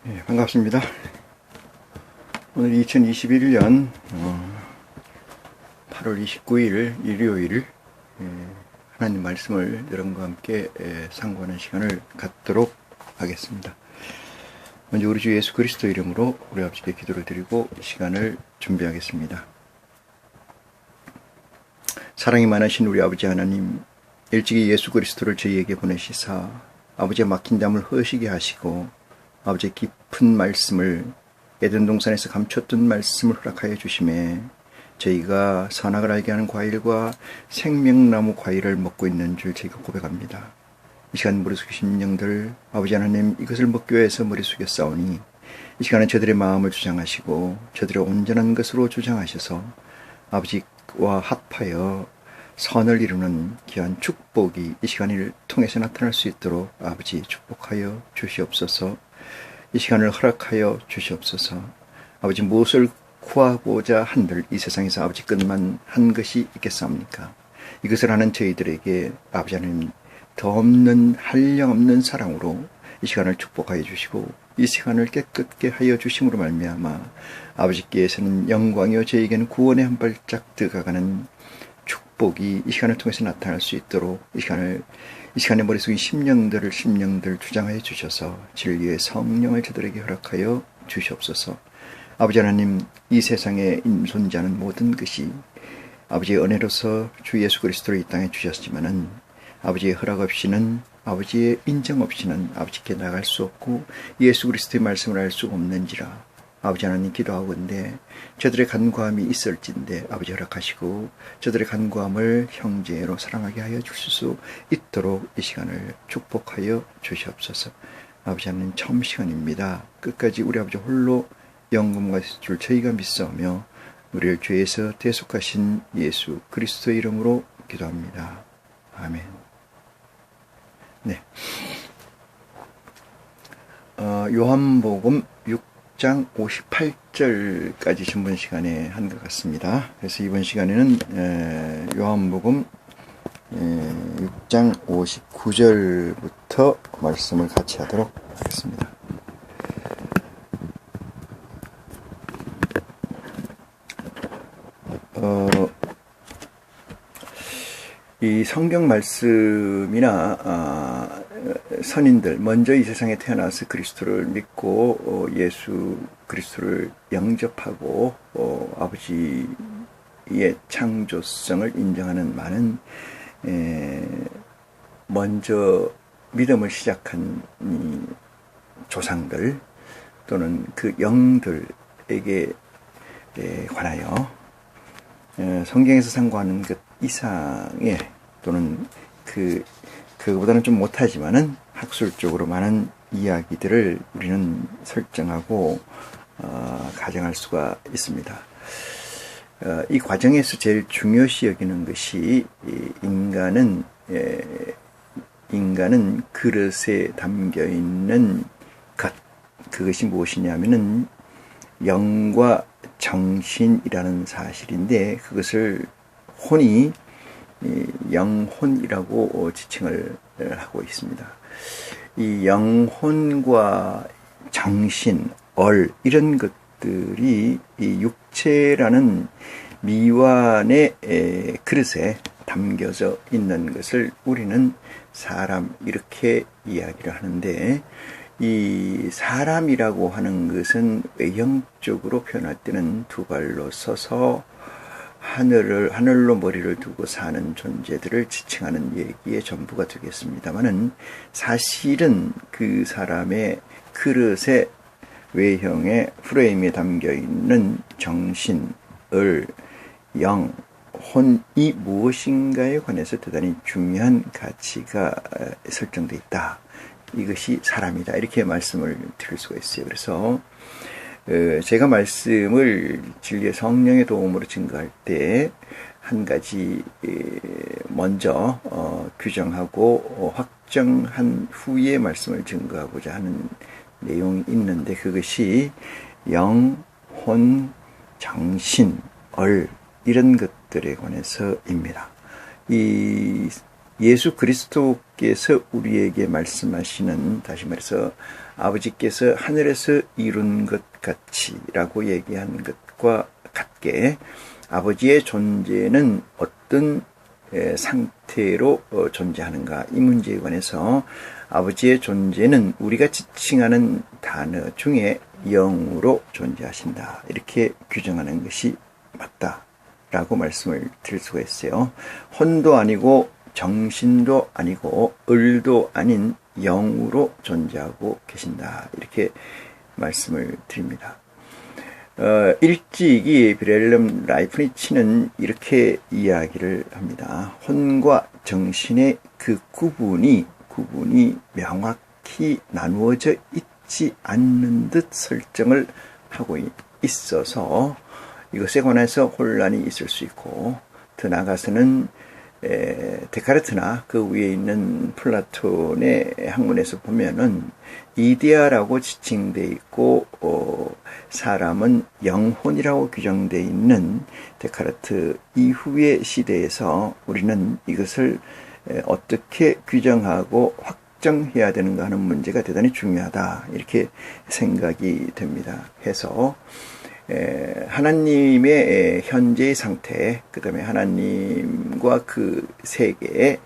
반갑습니다. 오늘 2021년 8월 29일 일요일 하나님 말씀을 여러분과 함께 상고하는 시간을 갖도록 하겠습니다. 먼저 우리 주 예수 그리스도 이름으로 우리 아버지께 기도를 드리고 시간을 준비하겠습니다. 사랑이 많으신 우리 아버지 하나님, 일찍이 예수 그리스도를 저희에게 보내시사 아버지의 막힌 담을 허시게 하시고 아버지의 깊은 말씀을, 에덴 동산에서 감췄던 말씀을 허락하여 주심에 저희가 선악을 알게 하는 과일과 생명나무 과일을 먹고 있는 줄 저희가 고백합니다. 이 시간 머리 숙이신 영들, 아버지 하나님, 이것을 먹기 위해서 머리 숙여 싸우니 이 시간에 저들의 마음을 주장하시고 저들의 온전한 것으로 주장하셔서 아버지와 합하여 선을 이루는 귀한 축복이 이 시간을 통해서 나타날 수 있도록 아버지 축복하여 주시옵소서. 이 시간을 허락하여 주시옵소서. 아버지, 무엇을 구하고자 한들 이 세상에서 아버지 끝만 한 것이 있겠사옵니까? 이것을 하는 저희들에게 아버지 하나님 더 없는 한량없는 사랑으로 이 시간을 축복하여 주시고 이 시간을 깨끗게 하여 주심으로 말미암아 아버지께서는 영광이요 저에게는 구원의 한 발짝 들어가는 축복이 이 시간을 통해서 나타날 수 있도록 이 시간에 머리 숙인 심령들 주장하여 주셔서 진리의 성령을 저들에게 허락하여 주시옵소서. 아버지 하나님, 이 세상에 존재하는 모든 것이 아버지의 은혜로서 주 예수 그리스도를 이 땅에 주셨지만은 아버지의 허락 없이는, 아버지의 인정 없이는 아버지께 나갈 수 없고 예수 그리스도의 말씀을 알 수 없는지라 아버지 하나님 기도하건대 저들의 간구함이 있을진데 아버지 허락하시고 저들의 간구함을 형제로 사랑하게 하여 주실 수 있도록 이 시간을 축복하여 주시옵소서. 아버지 하나님, 처음 시간입니다. 끝까지 우리 아버지 홀로 영광과 줄 저희가 믿사오며 우리를 죄에서 대속하신 예수 그리스도의 이름으로 기도합니다. 아멘. 네. 요한복음 6장 58절까지 전번 시간에 한 것 같습니다. 그래서 이번 시간에는 요한복음 6장 59절부터 말씀을 같이 하도록 하겠습니다. 이 성경 말씀이나 선인들, 먼저 이 세상에 태어나서 그리스도를 믿고 예수 그리스도를 영접하고 아버지의 창조성을 인정하는 많은 먼저 믿음을 시작한 이 조상들 또는 그 영들에게 관하여 성경에서 상고하는 것 이상의 또는 그거보다는 좀 못하지만은 학술적으로 많은 이야기들을 우리는 설정하고 가정할 수가 있습니다. 이 과정에서 제일 중요시 여기는 것이 인간은 그릇에 담겨 있는 것, 그것이 무엇이냐면은 영과 정신이라는 사실인데 그것을 혼이 영혼이라고 지칭을 하고 있습니다. 이 영혼과 정신, 이런 것들이 이 육체라는 미완의 그릇에 담겨져 있는 것을 우리는 사람, 이렇게 이야기를 하는데, 이 사람이라고 하는 것은 외형적으로 표현할 때는 두 발로 서서 하늘로 머리를 두고 사는 존재들을 지칭하는 얘기의 전부가 되겠습니다만은, 사실은 그 사람의 그릇의 외형의 프레임에 담겨 있는 정신을 혼이 무엇인가에 관해서 대단히 중요한 가치가 설정되어 있다. 이것이 사람이다. 이렇게 말씀을 드릴 수가 있어요. 그래서 제가 말씀을 진리의 성령의 도움으로 증거할 때 한 가지 먼저 규정하고 확정한 후에 말씀을 증거하고자 하는 내용이 있는데, 그것이 영, 혼, 정신, 이런 것들에 관해서입니다. 이 예수 그리스도께서 우리에게 말씀하시는, 다시 말해서 아버지께서 하늘에서 이룬 것 같이라고 얘기한 것과 같게 아버지의 존재는 어떤 상태로 존재하는가, 이 문제에 관해서 아버지의 존재는 우리가 지칭하는 단어 중에 영으로 존재하신다, 이렇게 규정하는 것이 맞다라고 말씀을 드릴 수가 있어요. 혼도 아니고 정신도 아니고 을도 아닌 영으로 존재하고 계신다, 이렇게 말씀을 드립니다. 일찍이 빌헬름 라이프니츠는 이렇게 이야기를 합니다. 혼과 정신의 그 구분이 명확히 나누어져 있지 않는 듯 설정을 하고 있어서 이것에 관해서 혼란이 있을 수 있고, 더 나아가서는 데카르트나 그 위에 있는 플라톤의 학문에서 보면은 이데아라고 지칭되어 있고 사람은 영혼이라고 규정되어 있는 데카르트 이후의 시대에서 우리는 이것을 어떻게 규정하고 확정해야 되는가 하는 문제가 대단히 중요하다, 이렇게 생각이 됩니다. 해서 하나님의 현재의 상태, 그 다음에 하나님과 그 세계의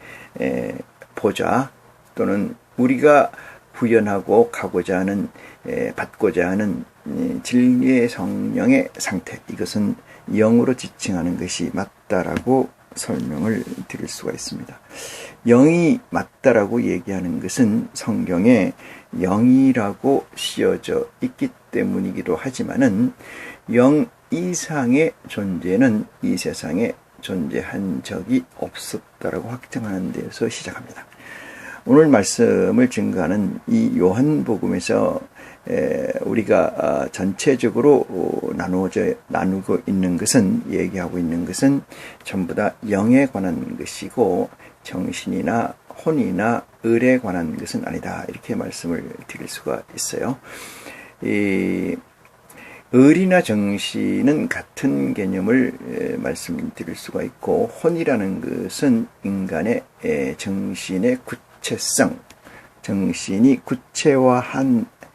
보좌, 또는 우리가 구현하고 가고자 하는, 받고자 하는 진리의 성령의 상태, 이것은 영으로 지칭하는 것이 맞다라고 설명을 드릴 수가 있습니다. 영이 맞다라고 얘기하는 것은 성경에 영이라고 씌어져 있기 때문이기도 하지만은 영 이상의 존재는 이 세상에 존재한 적이 없었다라고 확정하는 데서 시작합니다. 오늘 말씀을 증거하는 이 요한복음에서 우리가 전체적으로 나누고 있는 것은, 얘기하고 있는 것은 전부 다 영에 관한 것이고 정신이나 혼이나 을에 관한 것은 아니다, 이렇게 말씀을 드릴 수가 있어요. 을이나 정신은 같은 개념을 말씀드릴 수가 있고, 혼이라는 것은 인간의 정신의 구체성, 정신이 구체화해서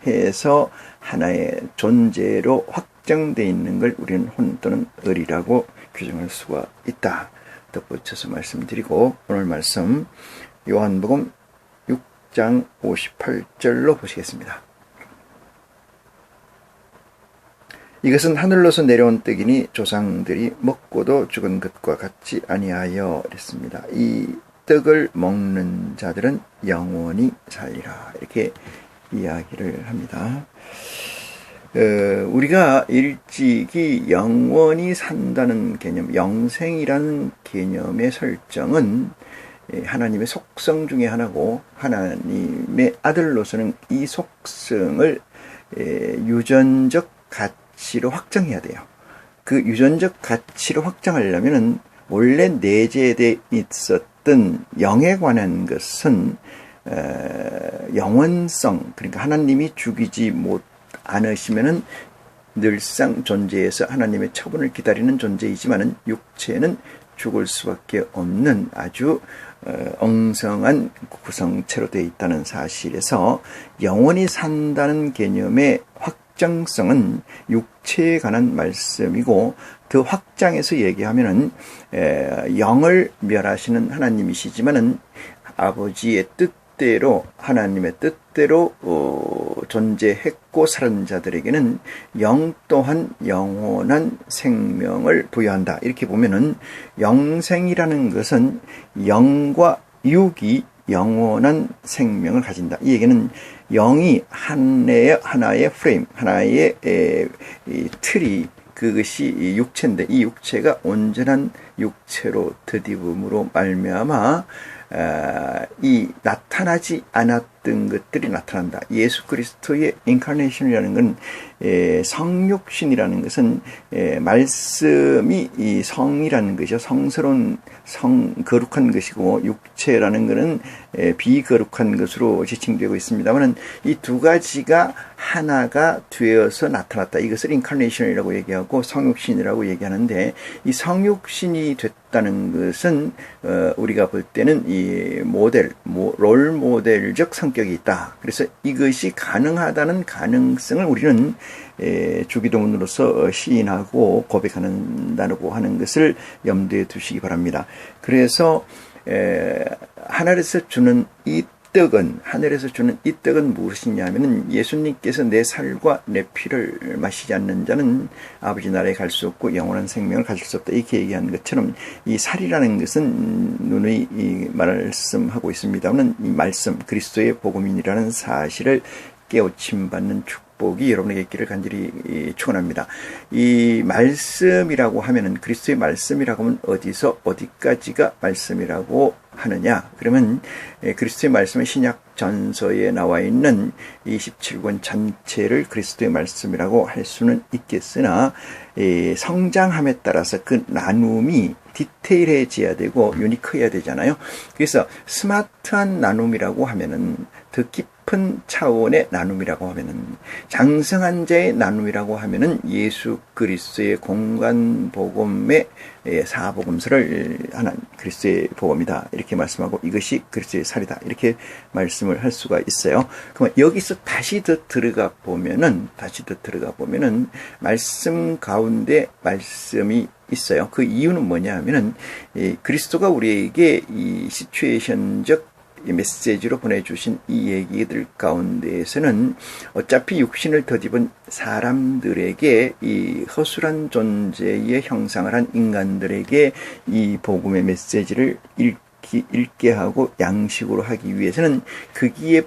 하나의 존재로 확정되어 있는 걸 우리는 혼 또는 을이라고 규정할 수가 있다, 덧붙여서 말씀드리고, 오늘 말씀 요한복음 6장 58절로 보시겠습니다. 이것은 하늘로서 내려온 떡이니 조상들이 먹고도 죽은 것과 같지 아니하여 이랬습니다. 이 떡을 먹는 자들은 영원히 살리라, 이렇게 이야기를 합니다. 우리가 일찍이 영원히 산다는 개념, 영생이라는 개념의 설정은 하나님의 속성 중에 하나고, 하나님의 아들로서는 이 속성을 유전적 가치로 확정해야 돼요. 그 유전적 가치로 확정하려면은 원래 내재되어 있었던 영에 관한 것은 영원성, 그러니까 하나님이 죽이지 않으시면은 늘상 존재해서 하나님의 처분을 기다리는 존재이지만은 육체는 죽을 수밖에 없는 아주 엉성한 구성체로 되어 있다는 사실에서 영원히 산다는 개념의 확정성은 육체에 관한 말씀이고, 그 확장해서 얘기하면은 영을 멸하시는 하나님이시지만은 아버지의 뜻대로, 하나님의 뜻대로 존재했고 살은 자들에게는 영 또한 영원한 생명을 부여한다, 이렇게 보면은 영생이라는 것은 영과 육이 영원한 생명을 가진다, 이 얘기는 영이 하나의 프레임, 하나의 틀이, 그것이 육체인데, 이 육체가 온전한 육체로 드디음으로 말미암아 이 나타나지 않았던 있던 것들이 나타난다. 예수 그리스도의 인카네이션이라는 건 성육신이라는 것은 말씀이 이 성이라는 것이죠. 성스러운 거룩한 것이고 육체라는 것은 비거룩한 것으로 지칭되고 있습니다만 이 두 가지가 하나가 되어서 나타났다. 이것을 인카네이션이라고 얘기하고 성육신이라고 얘기하는데 이 성육신이 됐다는 것은 우리가 볼 때는 이 롤 모델적 성격이 있다. 그래서 이것이 가능하다는 가능성을 우리는 주기도문으로서 시인하고 고백한다고 하는 것을 염두에 두시기 바랍니다. 그래서 하늘에서 주는 이 떡은 무엇이냐면은 예수님께서 내 살과 내 피를 마시지 않는 자는 아버지 나라에 갈 수 없고 영원한 생명을 가질 수 없다. 이렇게 얘기한 것처럼 이 살이라는 것은 누누이 말씀하고 있습니다만 이 말씀 그리스도의 복음인이라는 사실을 깨우침받는 축복이 여러분에게 있기를 간절히 축원합니다. 이 말씀이라고 하면은 그리스도의 말씀이라고 하면 어디서 어디까지가 말씀이라고 하느냐? 그러면 그리스도의 말씀은 신약 전서에 나와 있는 27권 전체를 그리스도의 말씀이라고 할 수는 있겠으나 성장함에 따라서 그 나눔이 디테일해져야 되고 유니크해야 되잖아요. 그래서 스마트한 나눔이라고 하면은 더 깊은 차원의 나눔이라고 하면은 장성한 자의 나눔이라고 하면은 예수 그리스도의 공간 복음의 사복음서를 하는 그리스도의 복음이다. 이렇게 말씀하고 이것이 그리스도의 살이다. 이렇게 말씀을 할 수가 있어요. 그럼 여기서 다시 더 들어가 보면은 말씀 가운데 말씀이 있어요. 그 이유는 뭐냐 하면은 그리스도가 우리에게 이 시츄에이션적 메시지로 보내주신 이 얘기들 가운데에서는 어차피 육신을 덧입은 사람들에게 이 허술한 존재의 형상을 한 인간들에게 이 복음의 메시지를 읽게 하고 양식으로 하기 위해서는 거기에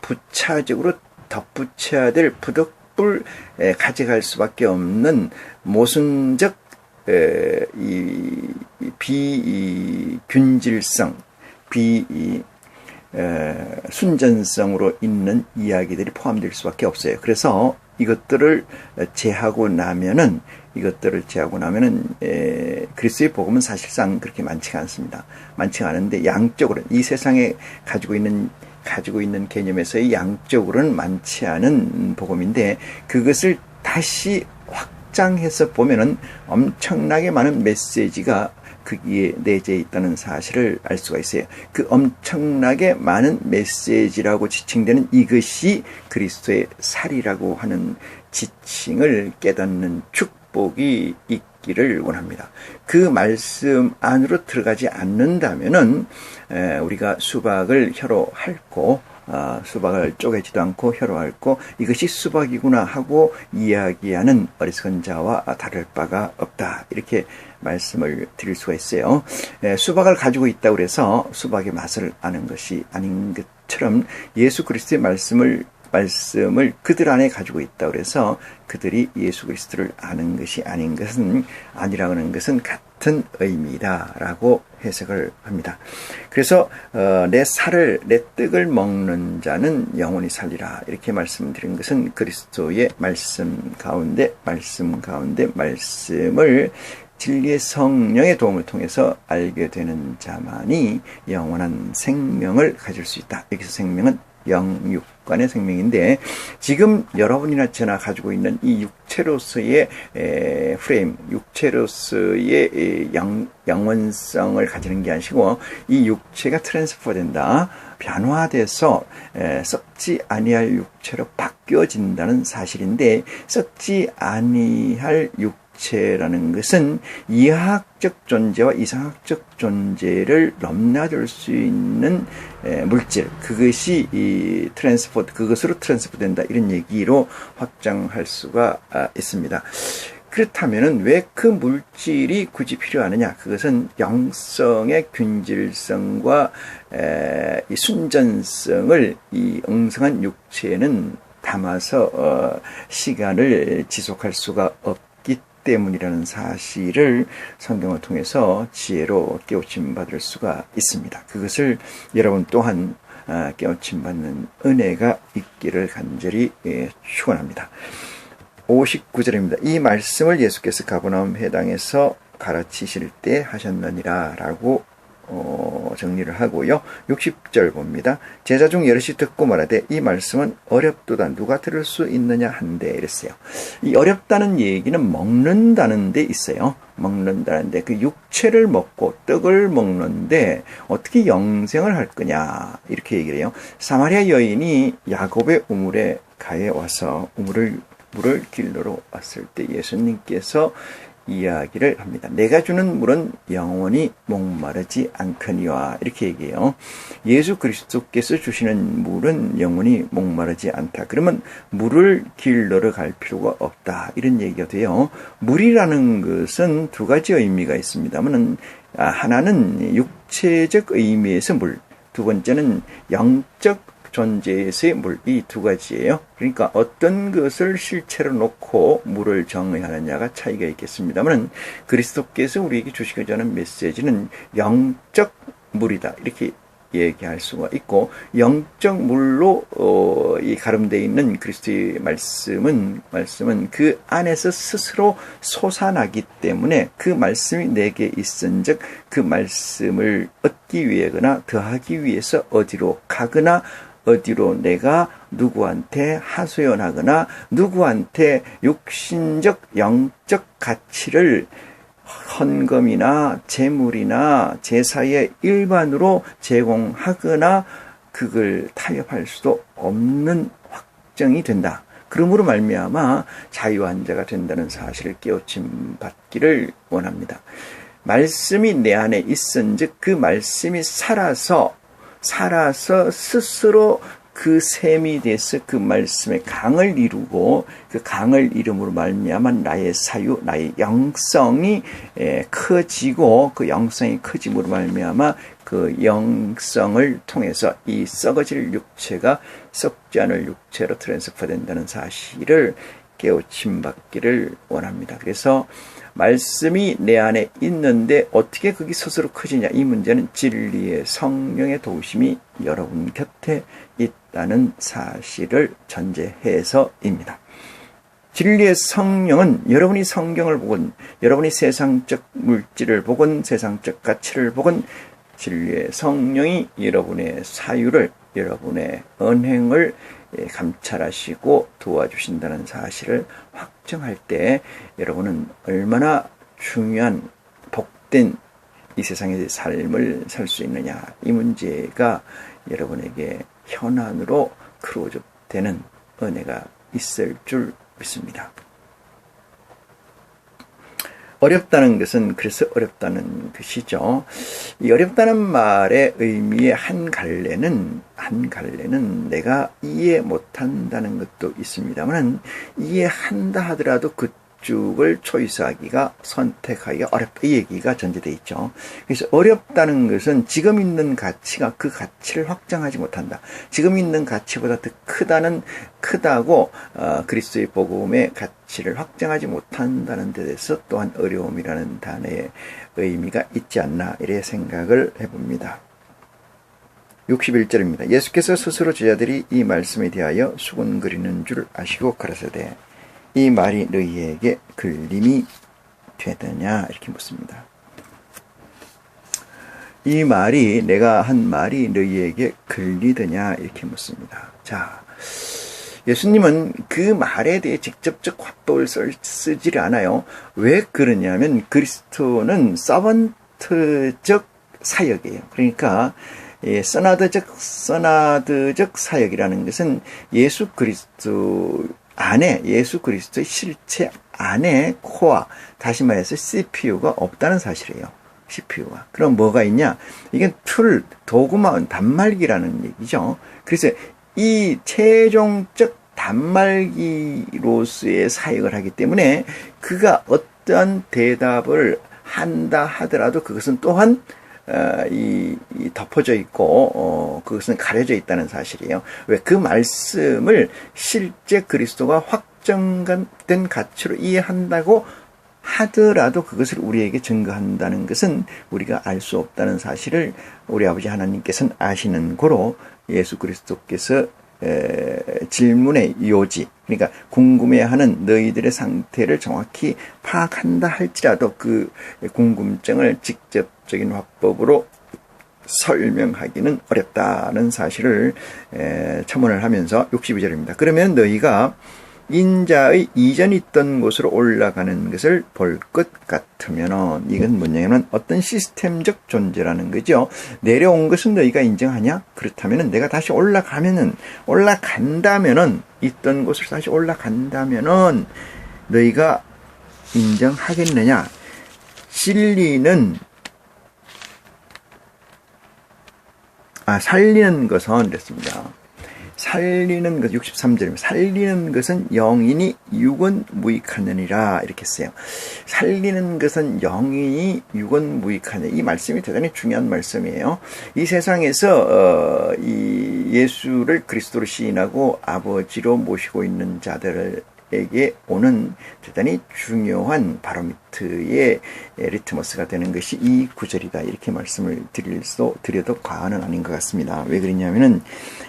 부차적으로 덧붙여야 될 부덕불 가져갈 수밖에 없는 모순적 비균질성 순전성으로 있는 이야기들이 포함될 수밖에 없어요. 그래서 이것들을 제하고 나면은 그리스도의 복음은 사실상 그렇게 많지가 않습니다. 많지가 않은데 양적으로 이 세상에 가지고 있는 개념에서의 양적으로는 많지 않은 복음인데 그것을 다시 확장해서 보면은 엄청나게 많은 메시지가 거기에 내재해 있다는 사실을 알 수가 있어요. 그 엄청나게 많은 메시지라고 지칭되는 이것이 그리스도의 살이라고 하는 지칭을 깨닫는 축복이 있기를 원합니다. 그 말씀 안으로 들어가지 않는다면은 우리가 수박을 혀로 핥고 수박을 쪼개지도 않고 혀로 핥고 이것이 수박이구나 하고 이야기하는 어리석은 자와 다를 바가 없다. 이렇게 말씀을 드릴 수가 있어요. 수박을 가지고 있다고 해서 수박의 맛을 아는 것이 아닌 것처럼 예수 그리스도의 말씀을 그들 안에 가지고 있다고 해서 그들이 예수 그리스도를 아는 것이 아닌 것은 아니라고 하는 것은 같은 의미다라고 해석을 합니다. 그래서 내 떡을 먹는 자는 영원히 살리라 이렇게 말씀드린 것은 그리스도의 말씀 가운데 말씀을 진리의 성령의 도움을 통해서 알게 되는 자만이 영원한 생명을 가질 수 있다. 여기서 생명은 영육간의 생명인데 지금 여러분이나 저나 가지고 있는 이 육체로서의 프레임, 육체로서의 영원성을 가지는 게 아니고 이 육체가 트랜스퍼된다. 변화돼서 썩지 아니할 육체로 바뀌어진다는 사실인데 썩지 아니할 육체라는 것은 이하학적 존재와 이상학적 존재를 넘나들 수 있는 물질, 그것이 그것으로 트랜스포된다 이런 얘기로 확장할 수가 있습니다. 그렇다면은 왜 그 물질이 굳이 필요하느냐? 그것은 영성의 균질성과 이 순전성을 이 엉성한 육체에는 담아서 시간을 지속할 수가 없기 때문이라는 사실을 성경을 통해서 지혜로 깨우침 받을 수가 있습니다. 그것을 여러분 또한 깨우침 받는 은혜가 있기를 간절히 축원합니다. 59절입니다. 이 말씀을 예수께서 가버나움 회당에서 가르치실 때 하셨느니라 라고 정리를 하고요. 60절 봅니다. 제자 중 여럿이 듣고 말하되 이 말씀은 어렵도다 누가 들을 수 있느냐 한데 이랬어요. 이 어렵다는 얘기는 먹는다는 데 있어요. 먹는다는데 그 육체를 먹고 떡을 먹는데 어떻게 영생을 할 거냐 이렇게 얘기를 해요. 사마리아 여인이 야곱의 우물에 가에 와서 물을 길러러 왔을 때 예수님께서 이야기를 합니다. 내가 주는 물은 영원히 목마르지 않거니와 이렇게 얘기해요. 예수 그리스도께서 주시는 물은 영원히 목마르지 않다. 그러면 물을 길러러 갈 필요가 없다. 이런 얘기가 돼요. 물이라는 것은 두 가지 의미가 있습니다만 하나는 육체적 의미에서 물, 두 번째는 영적 존재에서의 물, 이 두 가지예요. 그러니까 어떤 것을 실체로 놓고 물을 정의하느냐가 차이가 있겠습니다만 그리스도께서 우리에게 주시고자 하는 메시지는 영적 물이다 이렇게 얘기할 수가 있고 영적 물로 이 가름되어 있는 그리스도의 말씀은 그 안에서 스스로 솟아나기 때문에 그 말씀이 내게 있은즉 그 말씀을 얻기 위해거나 더하기 위해서 어디로 가거나 어디로 내가 누구한테 하소연하거나 누구한테 육신적 영적 가치를 헌금이나 재물이나 제사의 일반으로 제공하거나 그걸 타협할 수도 없는 확정이 된다. 그러므로 말미암아 자유한 자가 된다는 사실을 깨우침 받기를 원합니다. 말씀이 내 안에 있은즉 그 말씀이 살아서 스스로 그 셈이 돼서 그 말씀의 강을 이루고 그 강을 이름으로 말미암아 나의 사유, 나의 영성이 커지고 그 영성이 커짐으로 말미암아 그 영성을 통해서 이 썩어질 육체가 썩지 않을 육체로 트랜스퍼된다는 사실을 깨우침 받기를 원합니다. 그래서 말씀이 내 안에 있는데 어떻게 그게 스스로 커지냐 이 문제는 진리의 성령의 도우심이 여러분 곁에 있다는 사실을 전제해서입니다. 진리의 성령은 여러분이 성경을 보건 여러분이 세상적 물질을 보건 세상적 가치를 보건 진리의 성령이 여러분의 사유를 여러분의 언행을 감찰하시고 도와주신다는 사실을 확정할 때 여러분은 얼마나 중요한 복된 이 세상의 삶을 살 수 있느냐 이 문제가 여러분에게 현안으로 크로즈되는 은혜가 있을 줄 믿습니다. 어렵다는 것은 그래서 어렵다는 것이죠. 이 어렵다는 말의 의미의 한 갈래는 내가 이해 못한다는 것도 있습니다만 이해한다 하더라도 그쪽을 초이스하기가 선택하기가 어렵다 이 얘기가 전제되어 있죠. 그래서 어렵다는 것은 지금 있는 가치가 그 가치를 확장하지 못한다. 지금 있는 가치보다 더 크다고 그리스도의 복음의 가치를 확장하지 못한다는 데 대해서 또한 어려움이라는 단어의 의미가 있지 않나 이래 생각을 해봅니다. 61절입니다. 예수께서 스스로 제자들이 이 말씀에 대하여 수군거리는 줄 아시고 가라사대 이 말이 너희에게 걸림이 되느냐 이렇게 묻습니다. 이 말이 내가 한 말이 너희에게 걸리느냐 이렇게 묻습니다. 자, 예수님은 그 말에 대해 직접적 화법을 쓰지 않아요. 왜 그러냐면 그리스도는 서번트적 사역이에요. 그러니까 서나드적 사역이라는 것은 예수 그리스도의 실체 안에 코어, 다시 말해서 CPU가 없다는 사실이에요. CPU가. 그럼 뭐가 있냐? 이게 도구만 단말기라는 얘기죠. 그래서 이 최종적 단말기로서의 사역을 하기 때문에 그가 어떠한 대답을 한다 하더라도 그것은 또한 덮어져 있고 그것은 가려져 있다는 사실이에요. 왜? 그 말씀을 실제 그리스도가 확정된 가치로 이해한다고 하더라도 그것을 우리에게 증거한다는 것은 우리가 알 수 없다는 사실을 우리 아버지 하나님께서는 아시는 고로 예수 그리스도께서 질문의 요지, 그러니까 궁금해하는 너희들의 상태를 정확히 파악한다 할지라도 그 궁금증을 직접적인 화법으로 설명하기는 어렵다는 사실을 첨언을 하면서 62절입니다. 그러면 너희가 인자의 이전 있던 곳으로 올라가는 것을 볼 것 같으면, 이건 뭐냐면 어떤 시스템적 존재라는 거죠. 내려온 것은 너희가 인정하냐? 그렇다면 내가 다시 올라간다면은 있던 곳을 다시 올라간다면은 너희가 인정하겠느냐? 살리는 것은 이랬습니다. 살리는 것, 63절입니다. 살리는 것은 영이니 육은 무익하느니라, 이렇게 했어요. 살리는 것은 영이니 육은 무익하느니라. 이 말씀이 대단히 중요한 말씀이에요. 이 세상에서 이 예수를 그리스도로 시인하고 아버지로 모시고 있는 자들에게 오는 대단히 중요한 바로미터의 리트머스가 되는 것이 이 구절이다, 이렇게 말씀을 드려도 과언은 아닌 것 같습니다. 왜 그러냐면은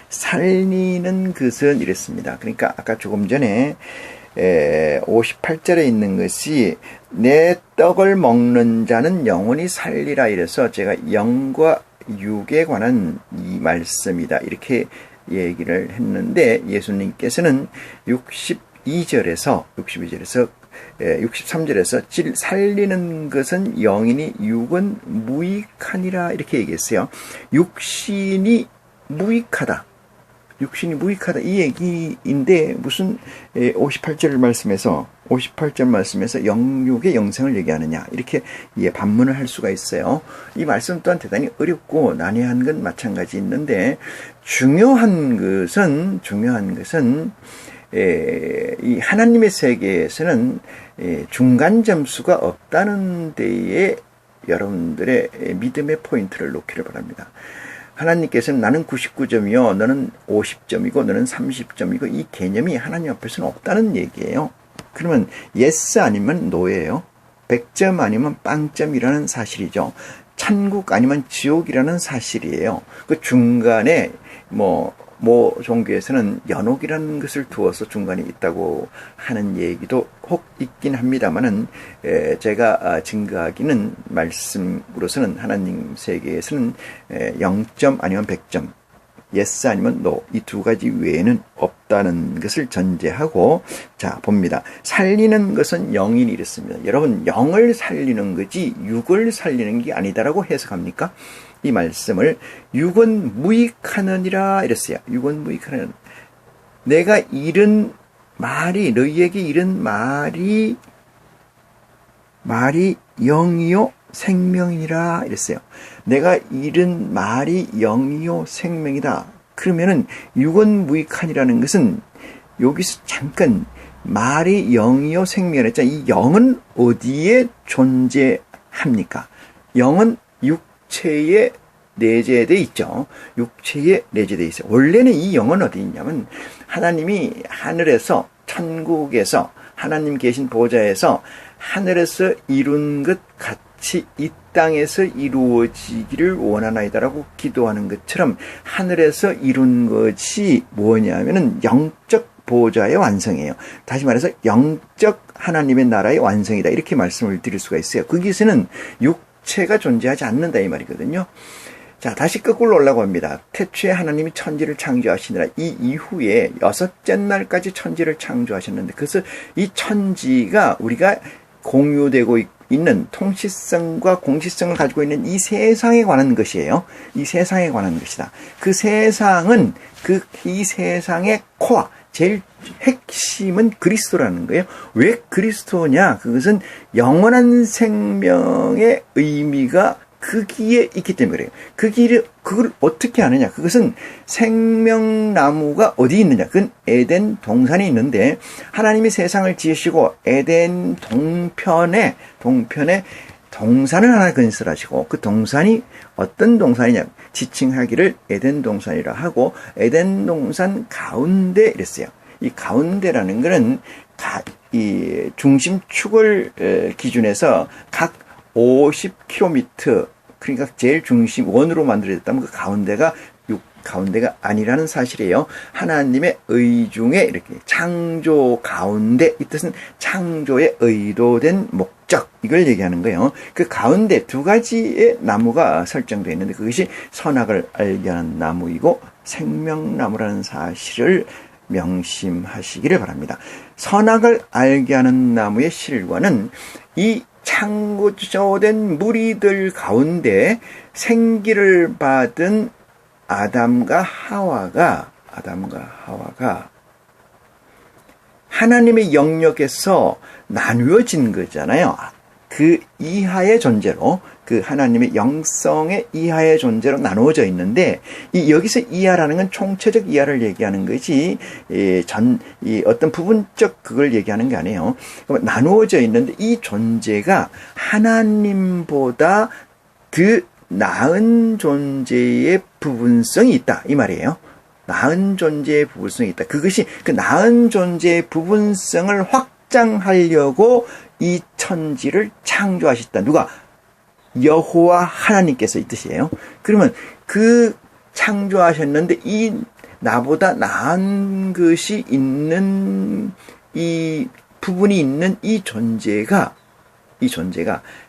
살리는 것은 이랬습니다. 그러니까 아까 조금 전에 58절에 있는 것이 내 떡을 먹는 자는 영원히 살리라, 이래서 제가 영과 육에 관한 이 말씀이다, 이렇게 얘기를 했는데, 예수님께서는 63절에서 살리는 것은 영이니 육은 무익하니라, 이렇게 얘기했어요. 육신이 무익하다, 이 얘기인데 무슨 58절 말씀에서 영육의 영생을 얘기하느냐, 이렇게 반문을 할 수가 있어요. 이 말씀 또한 대단히 어렵고 난해한 건 마찬가지 있는데, 중요한 것은 이 하나님의 세계에서는 중간 점수가 없다는 데에 여러분들의 믿음의 포인트를 놓기를 바랍니다. 하나님께서는 나는 99점이요, 너는 50점이고 너는 30점이고, 이 개념이 하나님 앞에서는 없다는 얘기예요. 그러면 yes 아니면 no예요. 100점 아니면 빵점이라는 사실이죠. 천국 아니면 지옥이라는 사실이에요. 그 중간에 모 종교에서는 연옥이라는 것을 두어서 중간에 있다고 하는 얘기도 혹 있긴 합니다만은, 제가 증거하기는 말씀으로서는 하나님 세계에서는 0점 아니면 100점, yes 아니면 no, 이 두 가지 외에는 없다는 것을 전제하고, 자 봅니다. 살리는 것은 영이니, 이랬습니다. 여러분, 영을 살리는 거지 육을 살리는 게 아니다라고 해석합니까? 이 말씀을 육은 무익하느니라, 이랬어요. 육은 무익하느니라. 내가 잃은 말이, 너희에게 잃은 말이 영이요 생명이니라, 이랬어요. 내가 잃은 말이 영이요 생명이다. 그러면은 육은 무익하니라는 것은 여기서 잠깐 말이 영이요 생명이라 했잖아요. 이 영은 어디에 존재합니까? 영은 육체에 내재되어 있죠. 육체에 내재되어 있어요. 원래는 이 영은 어디 있냐면, 하나님이 하늘에서, 천국에서, 하나님 계신 보좌에서 하늘에서 이룬 것 같이 이 땅에서 이루어지기를 원하나이다라고 기도하는 것처럼, 하늘에서 이룬 것이 뭐냐면은 영적 보좌의 완성이에요. 다시 말해서 영적 하나님의 나라의 완성이다, 이렇게 말씀을 드릴 수가 있어요. 거기서는 육체가 존재하지 않는다, 이 말이거든요. 자, 다시 거꾸로 올라갑니다. 태초에 하나님이 천지를 창조하시느라, 이 이후에 여섯째 날까지 천지를 창조하셨는데, 그래서 이 천지가 우리가 공유되고 있는 통치성과 공시성을 가지고 있는 이 세상에 관한 것이에요. 이 세상에 관한 것이다. 그 세상은, 이 세상의 코어, 제일 핵심은 그리스도라는 거예요. 왜 그리스도냐? 그것은 영원한 생명의 의미가 거기에 있기 때문에 그래요. 그걸 어떻게 아느냐? 그것은 생명나무가 어디 있느냐? 그건 에덴 동산이 있는데, 하나님이 세상을 지으시고 에덴 동편에 동산을 하나 건설하시고, 그 동산이 어떤 동산이냐? 지칭하기를 에덴 동산이라 하고, 에덴 동산 가운데 이랬어요. 이 가운데라는 것은 이 중심축을 기준해서 각 50km, 그러니까 제일 중심 원으로 만들어졌다면 그 가운데가 가운데가 아니라는 사실이에요. 하나님의 의 중에 이렇게 창조 가운데, 이 뜻은 창조에 의도된 목적, 이걸 얘기하는 거예요. 그 가운데 두 가지의 나무가 설정되어 있는데 그것이 선악을 알게 하는 나무이고 생명나무라는 사실을 명심하시기를 바랍니다. 선악을 알게 하는 나무의 실과는 이 창조된 무리들 가운데 생기를 받은 아담과 하와가 하나님의 영역에서 나누어진 거잖아요. 그 이하의 존재로, 그 하나님의 영성의 이하의 존재로 나누어져 있는데, 여기서 이하라는 건 총체적 이하를 얘기하는 것이, 어떤 부분적 그걸 얘기하는 게 아니에요. 나누어져 있는데 이 존재가 하나님보다 그 나은 존재의 부분성이 있다, 이 말이에요. 나은 존재의 부분성이 있다. 그것이 그 나은 존재의 부분성을 확장하려고 이 천지를 창조하셨다. 누가? 여호와 하나님께서, 이 뜻이에요. 그러면 그 창조하셨는데 이 나보다 나은 것이 있는 이 부분이 있는 이 존재가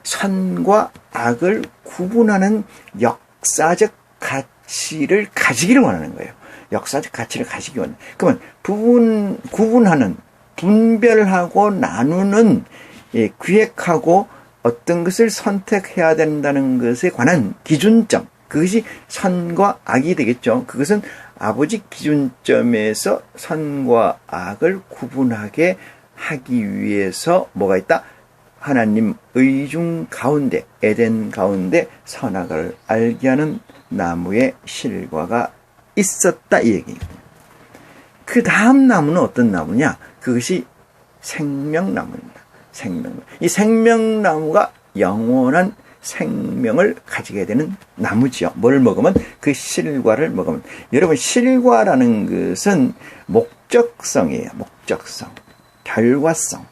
선과 악을 구분하는 역사적 가치를 가지기를 원하는 거예요. 역사적 가치를 가지기 원해요. 그러면 구분하는, 분별하고 나누는, 기획하고 어떤 것을 선택해야 된다는 것에 관한 기준점, 그것이 선과 악이 되겠죠. 그것은 아버지 기준점에서 선과 악을 구분하게 하기 위해서 뭐가 있다? 하나님 의중 가운데, 에덴 가운데 선악을 알게 하는 나무의 실과가 있었다, 이 얘기예요. 그 다음 나무는 어떤 나무냐? 그것이 생명나무입니다. 생명나무. 이 생명나무가 영원한 생명을 가지게 되는 나무지요. 뭘 먹으면? 그 실과를 먹으면. 여러분, 실과라는 것은 목적성이에요. 목적성. 결과성.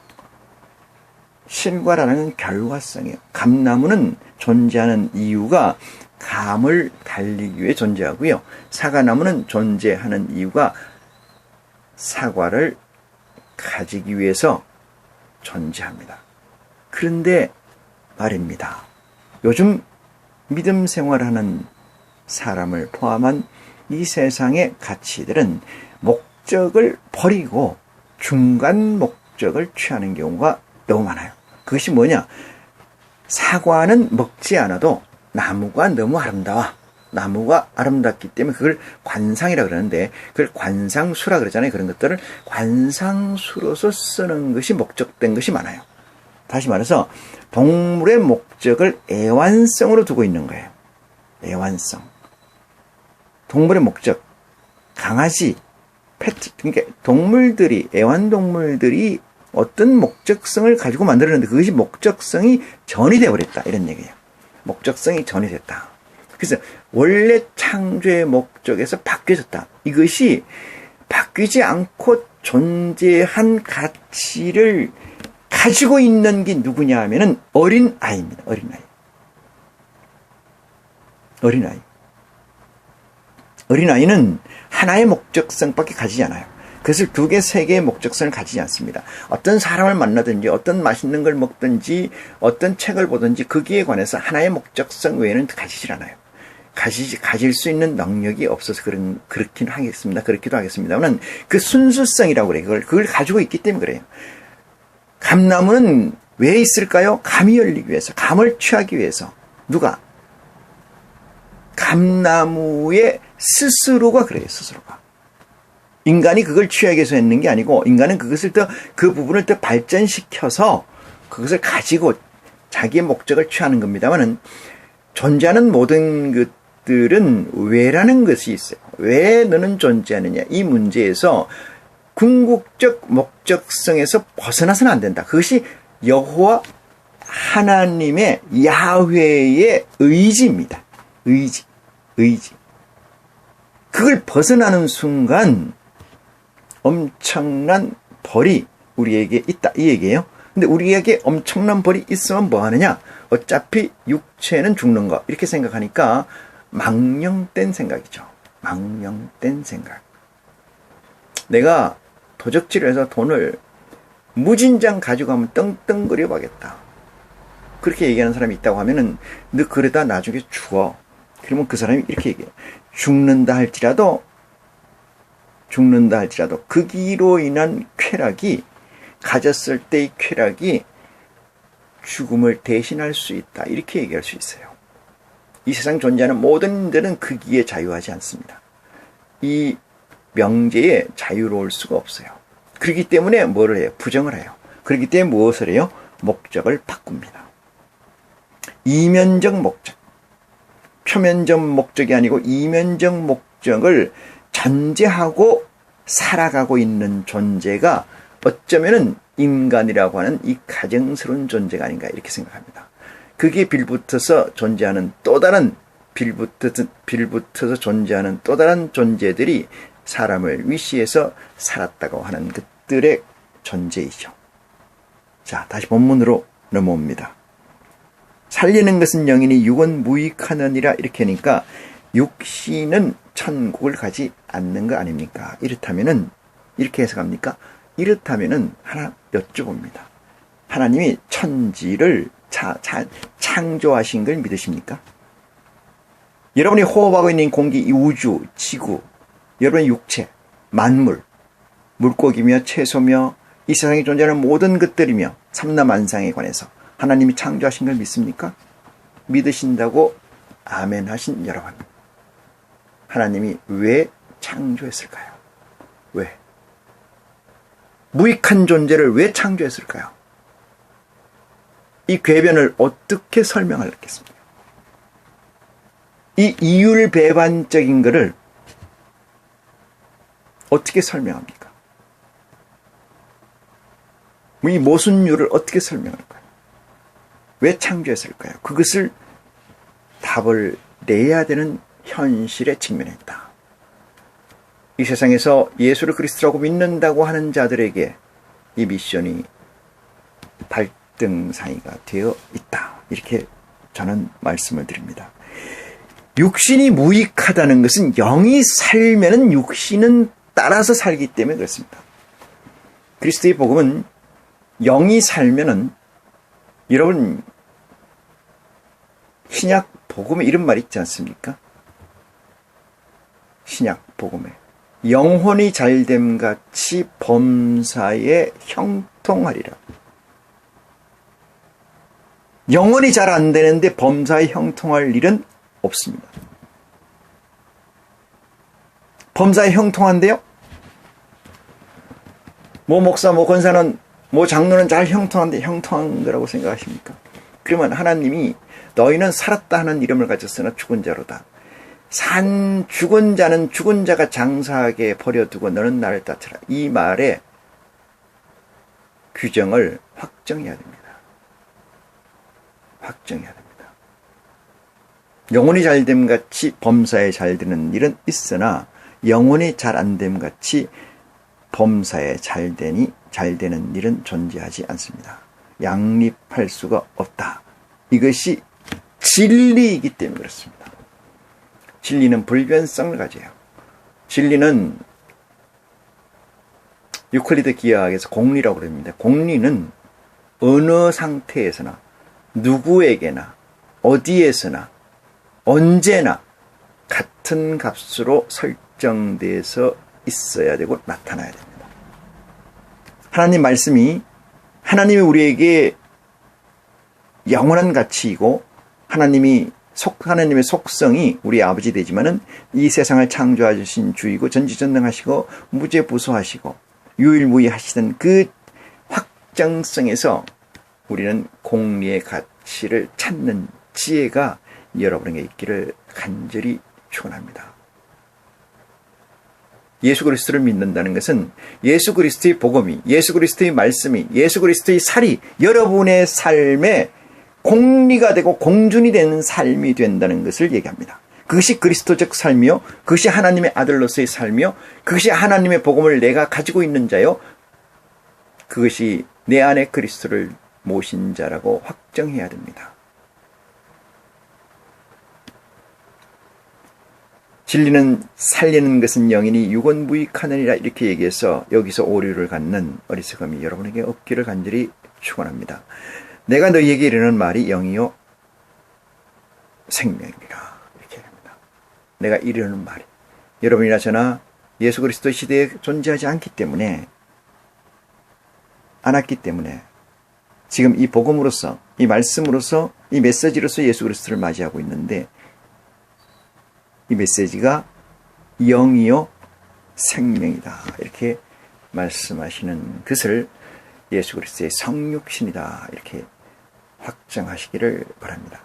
실과라는 건 결과성이에요. 감나무는 존재하는 이유가 감을 달리기 위해 존재하고요. 사과나무는 존재하는 이유가 사과를 가지기 위해서 존재합니다. 그런데 말입니다. 요즘 믿음 생활하는 사람을 포함한 이 세상의 가치들은 목적을 버리고 중간 목적을 취하는 경우가 너무 많아요. 그것이 뭐냐? 사과는 먹지 않아도 나무가 너무 아름다워. 나무가 아름답기 때문에 그걸 관상이라 그러는데, 그걸 관상수라 그러잖아요. 그런 것들을 관상수로서 쓰는 것이 목적된 것이 많아요. 다시 말해서 동물의 목적을 애완성으로 두고 있는 거예요. 애완성. 동물의 목적, 강아지, 페트, 그러니까 동물들이, 애완동물들이 어떤 목적성을 가지고 만들었는데 그것이 목적성이 전이 되어버렸다, 이런 얘기예요. 목적성이 전이 됐다. 그래서 원래 창조의 목적에서 바뀌어졌다. 이것이 바뀌지 않고 존재한 가치를 가지고 있는 게 누구냐 하면은 어린아이입니다. 어린아이. 어린아이는 하나의 목적성밖에 가지지 않아요. 그것을 두 개, 세 개의 목적성을 가지지 않습니다. 어떤 사람을 만나든지, 어떤 맛있는 걸 먹든지, 어떤 책을 보든지, 거기에 관해서 하나의 목적성 외에는 가지질 않아요. 가질 수 있는 능력이 없어서 그렇긴 하겠습니다. 그렇기도 하겠습니다만, 그 순수성이라고 그래요. 그걸 가지고 있기 때문에 그래요. 감나무는 왜 있을까요? 감이 열리기 위해서, 감을 취하기 위해서. 누가? 감나무의 스스로가 그래요, 스스로가. 인간이 그걸 취하기 위해서 했는 게 아니고, 인간은 그것을 그 부분을 더 발전시켜서 그것을 가지고 자기의 목적을 취하는 겁니다만은, 존재하는 모든 것들은 왜라는 것이 있어요. 왜 너는 존재하느냐. 이 문제에서 궁극적 목적성에서 벗어나서는 안 된다. 그것이 여호와 하나님의 야훼의 의지입니다. 의지. 그걸 벗어나는 순간 엄청난 벌이 우리에게 있다, 이 얘기예요. 근데 우리에게 엄청난 벌이 있으면 뭐 하느냐? 어차피 육체는 죽는 거, 이렇게 생각하니까 망령된 생각이죠. 망령된 생각. 내가 도적질을 해서 돈을 무진장 가져가면 떵떵거려 가겠다. 그렇게 얘기하는 사람이 있다고 하면은 너 그러다 나중에 죽어. 그러면 그 사람이 이렇게 얘기해요. 죽는다 할지라도 그 기로 인한 쾌락이, 가졌을 때의 쾌락이 죽음을 대신할 수 있다. 이렇게 얘기할 수 있어요. 이 세상 존재하는 모든 일들은 그 기에 자유하지 않습니다. 이 명제에 자유로울 수가 없어요. 그렇기 때문에 뭐를 해요? 부정을 해요. 그렇기 때문에 무엇을 해요? 목적을 바꿉니다. 이면적 목적. 표면적 목적이 아니고 이면적 목적을 전제하고 살아가고 있는 존재가 어쩌면은 인간이라고 하는 이 가정스러운 존재가 아닌가 이렇게 생각합니다. 그게 빌붙어서 존재하는 또 다른 빌붙어서 존재하는 또 다른 존재들이 사람을 위시해서 살았다고 하는 것들의 존재이죠. 자, 다시 본문으로 넘어옵니다. 살리는 것은 영이니 육은 무익하느니라 이렇게 하니까 육신은 천국을 가지 않는 거 아닙니까? 이렇다면은 이렇게 해석합니까? 이렇다면은 하나 여쭤봅니다. 하나님이 천지를 창조하신 걸 믿으십니까? 여러분이 호흡하고 있는 공기, 이 우주, 지구, 여러분의 육체, 만물, 물고기며 채소며 이 세상에 존재하는 모든 것들이며 삼라만상에 관해서 하나님이 창조하신 걸 믿습니까? 믿으신다고 아멘 하신 여러분, 하나님이 왜 창조했을까요? 왜? 무익한 존재를 왜 창조했을까요? 이 궤변을 어떻게 설명하겠습니까? 이 이율배반적인 것을 어떻게 설명합니까? 이 모순율을 어떻게 설명할까요? 왜 창조했을까요? 그것을 답을 내야 되는 현실에 직면했다. 이 세상에서 예수를 그리스도라고 믿는다고 하는 자들에게 이 미션이 발등상이가 되어 있다. 이렇게 저는 말씀을 드립니다. 육신이 무익하다는 것은 영이 살면은 육신은 따라서 살기 때문에 그렇습니다. 그리스도의 복음은 영이 살면은, 여러분 신약 복음에 이런 말 있지 않습니까? 신약 복음에 영혼이 잘됨 같이 범사에 형통하리라. 영혼이 잘 안 되는데 범사에 형통할 일은 없습니다. 범사에 형통한데요? 뭐 목사, 뭐 권사는, 뭐 장로는 잘 형통한데 형통한 거라고 생각하십니까? 그러면 하나님이 너희는 살았다 하는 이름을 가졌으나 죽은 자로다. 죽은 자는 죽은 자가 장사하게 버려두고 너는 나를 따르라. 이 말의 규정을 확정해야 됩니다. 확정해야 됩니다. 영혼이 잘됨 같이 범사에 잘되는 일은 있으나 영혼이 잘 안됨 같이 범사에 잘되는 일은 존재하지 않습니다. 양립할 수가 없다. 이것이 진리이기 때문에 그렇습니다. 진리는 불변성을 가져요. 진리는 유클리드 기하학에서 공리라고 그럽니다. 공리는 어느 상태에서나 누구에게나 어디에서나 언제나 같은 값으로 설정돼서 있어야 되고 나타나야 됩니다. 하나님 말씀이, 하나님이 우리에게 영원한 가치이고 하나님의 속성이 우리 아버지 되지만은 이 세상을 창조하신 주이고 전지전능하시고 무죄부수하시고 유일무이하시던 그 확정성에서 우리는 공리의 가치를 찾는 지혜가 여러분에게 있기를 간절히 축원합니다. 예수 그리스도를 믿는다는 것은 예수 그리스도의 복음이, 예수 그리스도의 말씀이, 예수 그리스도의 살이 여러분의 삶에 공리가 되고 공준이 되는 삶이 된다는 것을 얘기합니다. 그것이 그리스도적 삶이요, 그것이 하나님의 아들로서의 삶이요, 그것이 하나님의 복음을 내가 가지고 있는 자요, 그것이 내 안에 그리스도를 모신 자라고 확정해야 됩니다. 진리는 살리는 것은 영이니 육은 무익하느니라 이렇게 얘기해서 여기서 오류를 갖는 어리석음이 여러분에게 없기를 간절히 축원합니다. 내가 너희에게 이르는 말이 영이요 생명이라 이렇게 합니다. 내가 이르는 말이 여러분이나 저나 예수 그리스도 시대에 존재하지 않기 때문에 않았기 때문에 지금 이 복음으로서 이 말씀으로서 이 메시지로서 예수 그리스도를 맞이하고 있는데 이 메시지가 영이요 생명이다 이렇게 말씀하시는 것을 예수 그리스도의 성육신이다 이렇게 확정하시기를 바랍니다.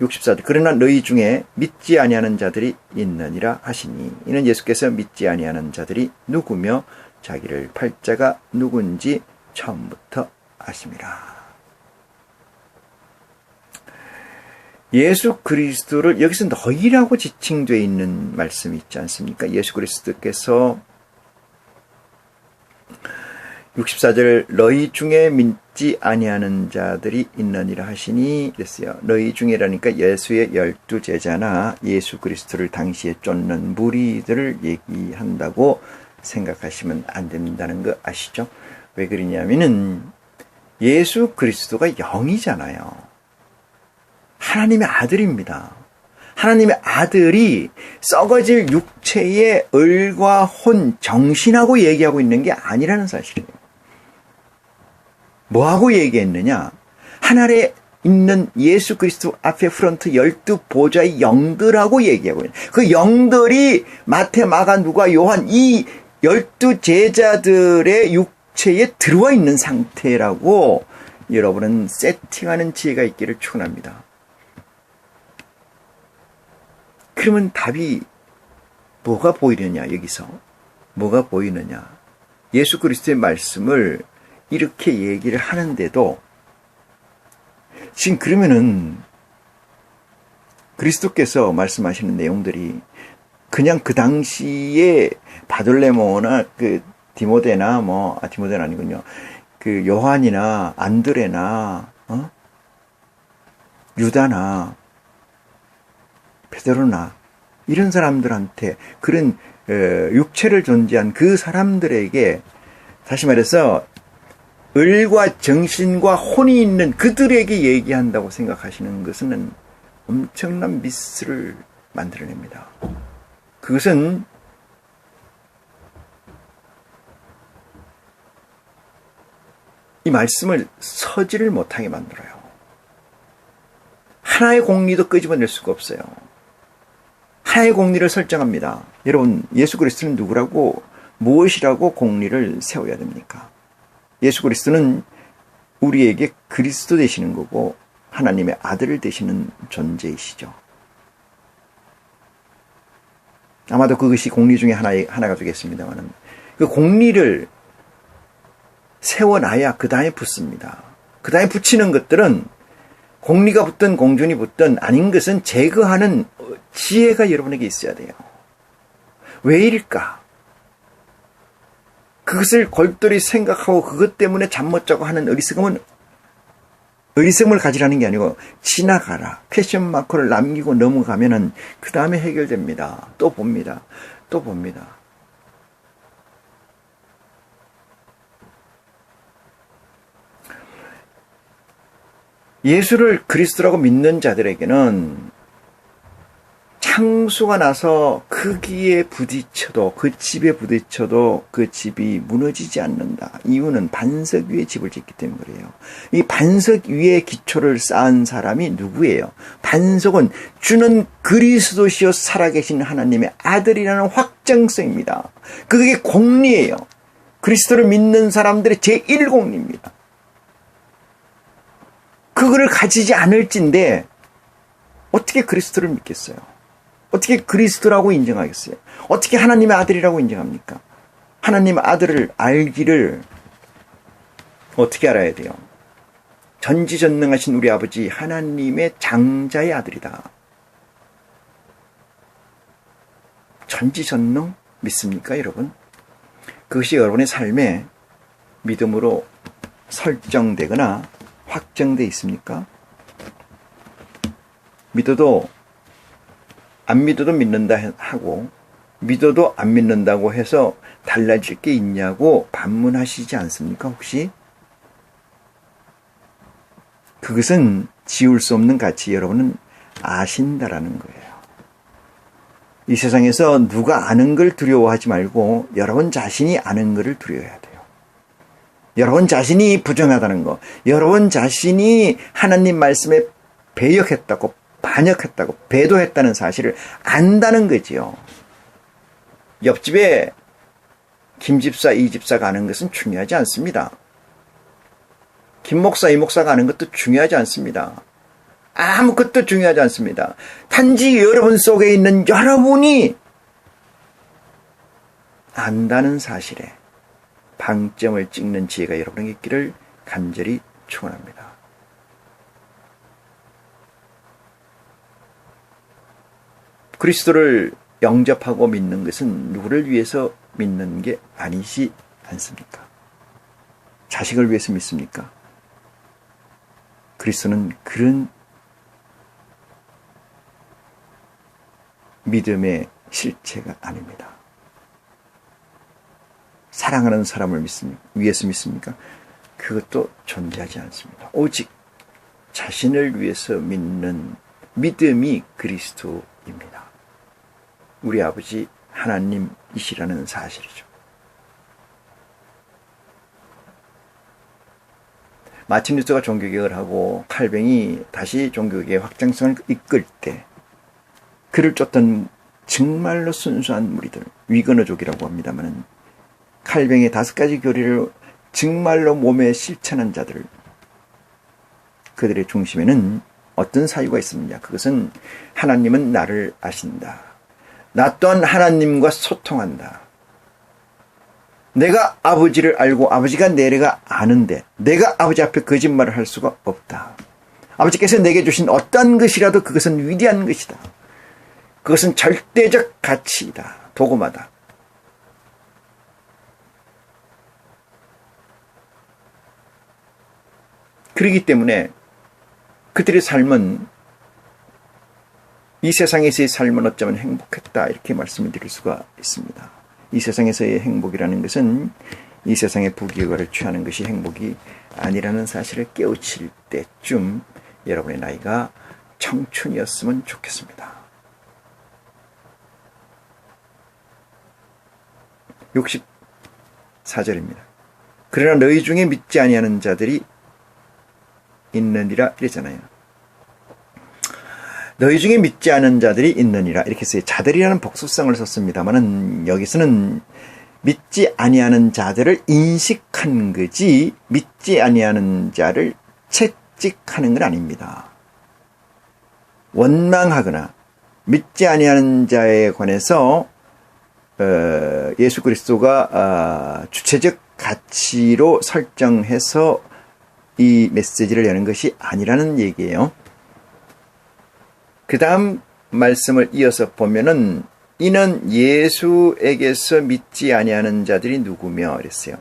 64절 그러나 너희 중에 믿지 아니하는 자들이 있느니라 하시니 이는 예수께서 믿지 아니하는 자들이 누구며 자기를 팔자가 누군지 처음부터 아심이라. 예수 그리스도를 여기서 너희라고 지칭되어 있는 말씀이 있지 않습니까? 예수 그리스도께서 64절 너희 중에 믿지 아니하는 자들이 있느니라 하시니 그랬어요. 너희 중에라니까 예수의 12제자나 예수 그리스도를 당시에 쫓는 무리들을 얘기한다고 생각하시면 안 된다는 거 아시죠? 왜 그러냐면은 예수 그리스도가 영이잖아요. 하나님의 아들입니다. 하나님의 아들이 썩어질 육체의 을과 혼, 정신하고 얘기하고 있는 게 아니라는 사실이에요. 뭐하고 얘기했느냐? 하늘에 있는 예수 그리스도 앞에 프런트 12보좌의 영들하고 얘기하고 있는 그 영들이 마태, 마가, 누가, 요한 이 12제자들의 육체에 들어와 있는 상태라고 여러분은 세팅하는 지혜가 있기를 축원합니다. 그러면 답이 뭐가 보이느냐 여기서 뭐가 보이느냐 예수 그리스도의 말씀을 이렇게 얘기를 하는데도 지금 그러면은 그리스도께서 말씀하시는 내용들이 그냥 그 당시에 바돌레모나 그 디모데나 디모데는 아니군요. 그 요한이나 안드레나 유다나 베드로나 이런 사람들한테 그런 육체를 존재한 그 사람들에게 다시 말해서 을과 정신과 혼이 있는 그들에게 얘기한다고 생각하시는 것은 엄청난 미스를 만들어냅니다. 그것은 이 말씀을 서지를 못하게 만들어요. 하나의 공리도 끄집어낼 수가 없어요. 하나의 공리를 설정합니다. 여러분, 예수 그리스도는 누구라고 무엇이라고 공리를 세워야 됩니까? 예수 그리스도는 우리에게 그리스도 되시는 거고 하나님의 아들 되시는 존재이시죠. 아마도 그것이 공리 중에 하나가 되겠습니다만 그 공리를 세워놔야 그 다음에 붙습니다. 그 다음에 붙이는 것들은 공리가 붙든 공준이 붙든 아닌 것은 제거하는 지혜가 여러분에게 있어야 돼요. 왜일까? 그것을 골똘히 생각하고 그것 때문에 잠 못 자고 하는 어리석음을 가지라는 게 아니고 지나가라. 퀘션 마크를 남기고 넘어가면은 그 다음에 해결됩니다. 또 봅니다. 또 봅니다. 예수를 그리스도라고 믿는 자들에게는 창수가 나서 그 길에 부딪혀도 그 집에 부딪혀도 그 집이 무너지지 않는다. 이유는 반석 위에 집을 짓기 때문에 그래요. 이 반석 위에 기초를 쌓은 사람이 누구예요? 반석은 주는 그리스도시요 살아계신 하나님의 아들이라는 확정성입니다. 그게 공리예요. 그리스도를 믿는 사람들의 제1공리입니다. 그거를 가지지 않을진데 어떻게 그리스도를 믿겠어요? 어떻게 그리스도라고 인정하겠어요? 어떻게 하나님의 아들이라고 인정합니까? 하나님의 아들을 알기를 어떻게 알아야 돼요? 전지전능하신 우리 아버지 하나님의 장자의 아들이다. 전지전능 믿습니까, 여러분? 그것이 여러분의 삶에 믿음으로 설정되거나 확정되어 있습니까? 믿어도 안 믿어도 믿는다 하고 믿어도 안 믿는다고 해서 달라질 게 있냐고 반문하시지 않습니까 혹시? 그것은 지울 수 없는 가치 여러분은 아신다라는 거예요. 이 세상에서 누가 아는 걸 두려워하지 말고 여러분 자신이 아는 것을 두려워해야 돼요. 여러분 자신이 부정하다는 거, 여러분 자신이 하나님 말씀에 배역했다고, 반역했다고, 배도했다는 사실을 안다는 거지요. 옆집에 김 집사, 이 집사가 아는 것은 중요하지 않습니다. 김 목사, 이 목사가 아는 것도 중요하지 않습니다. 아무것도 중요하지 않습니다. 단지 여러분 속에 있는 여러분이 안다는 사실에 방점을 찍는 지혜가 여러분에게 있기를 간절히 축원합니다. 그리스도를 영접하고 믿는 것은 누구를 위해서 믿는 게 아니지 않습니까? 자식을 위해서 믿습니까? 그리스도는 그런 믿음의 실체가 아닙니다. 사랑하는 사람을 위해서 믿습니까? 그것도 존재하지 않습니다. 오직 자신을 위해서 믿는 믿음이 그리스도입니다. 우리 아버지 하나님이시라는 사실이죠. 마틴 루터가 종교개혁을 하고 칼뱅이 다시 종교개혁의 확장성을 이끌 때 그를 쫓던 정말로 순수한 무리들, 위건어족이라고 합니다만 칼뱅의 5가지 교리를 정말로 몸에 실천한 자들, 그들의 중심에는 어떤 사유가 있습니다. 그것은 하나님은 나를 아신다. 나 또한 하나님과 소통한다. 내가 아버지를 알고 아버지가 내가 아는데 내가 아버지 앞에 거짓말을 할 수가 없다. 아버지께서 내게 주신 어떤 것이라도 그것은 위대한 것이다. 그것은 절대적 가치이다. 도구마다. 그렇기 때문에 그들의 삶은 이 세상에서의 삶은 어쩌면 행복했다 이렇게 말씀을 드릴 수가 있습니다. 이 세상에서의 행복이라는 것은 이 세상의 부귀영화를 취하는 것이 행복이 아니라는 사실을 깨우칠 때쯤 여러분의 나이가 청춘이었으면 좋겠습니다. 64절입니다. 그러나 너희 중에 믿지 아니하는 자들이 있느니라 이랬잖아요. 너희 중에 믿지 않은 자들이 있느니라 이렇게 써요. 자들이라는 복수성을 썼습니다만 여기서는 믿지 아니하는 자들을 인식한 거지 믿지 아니하는 자를 채찍하는 건 아닙니다. 원망하거나 믿지 아니하는 자에 관해서 예수 그리스도가 주체적 가치로 설정해서 이 메시지를 내는 것이 아니라는 얘기예요. 그 다음 말씀을 이어서 보면은 이는 예수에게서 믿지 아니하는 자들이 누구며 그랬어요.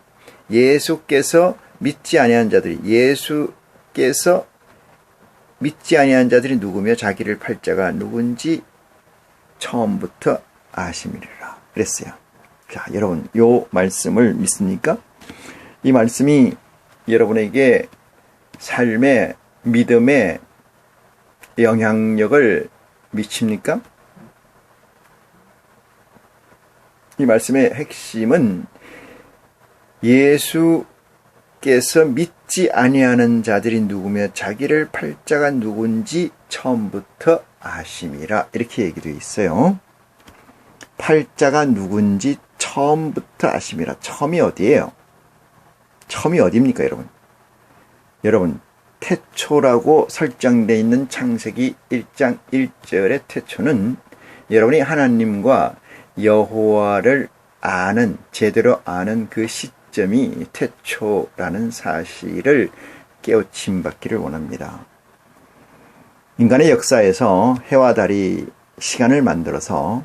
예수께서 믿지 아니하는 자들이 예수께서 믿지 아니하는 자들이 누구며 자기를 팔 자가 누군지 처음부터 아심이라 그랬어요. 자, 여러분 이 말씀을 믿습니까? 이 말씀이 여러분에게 삶의 믿음의 영향력을 미칩니까? 이 말씀의 핵심은 예수께서 믿지 아니하는 자들이 누구며 자기를 팔 자가 누군지 처음부터 아심이라 이렇게 얘기되어 있어요. 팔 자가 누군지 처음부터 아심이라. 처음이 어디예요? 처음이 어디입니까 여러분? 여러분 태초라고 설정되어 있는 창세기 1장 1절의 태초는 여러분이 하나님과 여호와를 아는 제대로 아는 그 시점이 태초라는 사실을 깨우침 받기를 원합니다. 인간의 역사에서 해와 달이 시간을 만들어서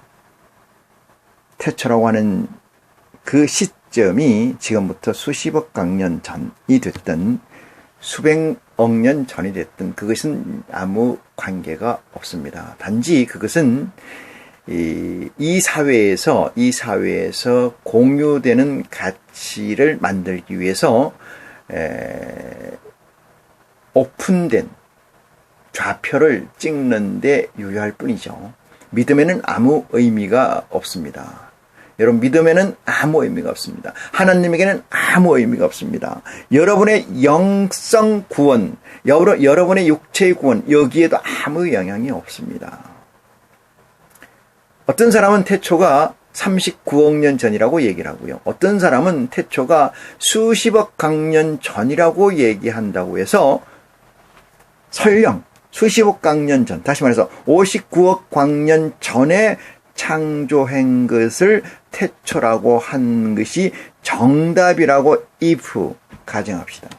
태초라고 하는 그 시점이 지금부터 수십억 광년 전이 됐든 수백억 년 전이 됐든 그것은 아무 관계가 없습니다. 단지 그것은 이 사회에서 공유되는 가치를 만들기 위해서 오픈된 좌표를 찍는 데 유효할 뿐이죠. 믿음에는 아무 의미가 없습니다. 여러분, 믿음에는 아무 의미가 없습니다. 하나님에게는 아무 의미가 없습니다. 여러분의 영성 구원, 여러분의 육체의 구원, 여기에도 아무 영향이 없습니다. 어떤 사람은 태초가 39억 년 전이라고 얘기를 하고요. 어떤 사람은 태초가 수십억 강년 전이라고 얘기한다고 해서 설령 수십억 강년 전, 다시 말해서 59억 광년 전에 창조한 것을 태초라고 한 것이 정답이라고 if 가정합시다.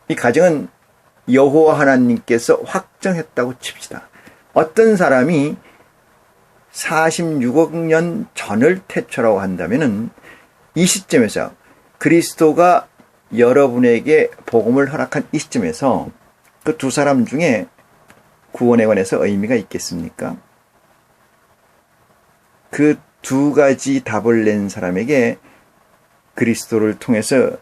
이 가정은 여호와 하나님께서 확정했다고 칩시다. 어떤 사람이 46억 년 전을 태초라고 한다면은 이 시점에서 그리스도가 여러분에게 복음을 허락한 이 시점에서 그 두 사람 중에 구원에 관해서 의미가 있겠습니까? 그 두 가지 답을 낸 사람에게 그리스도를 통해서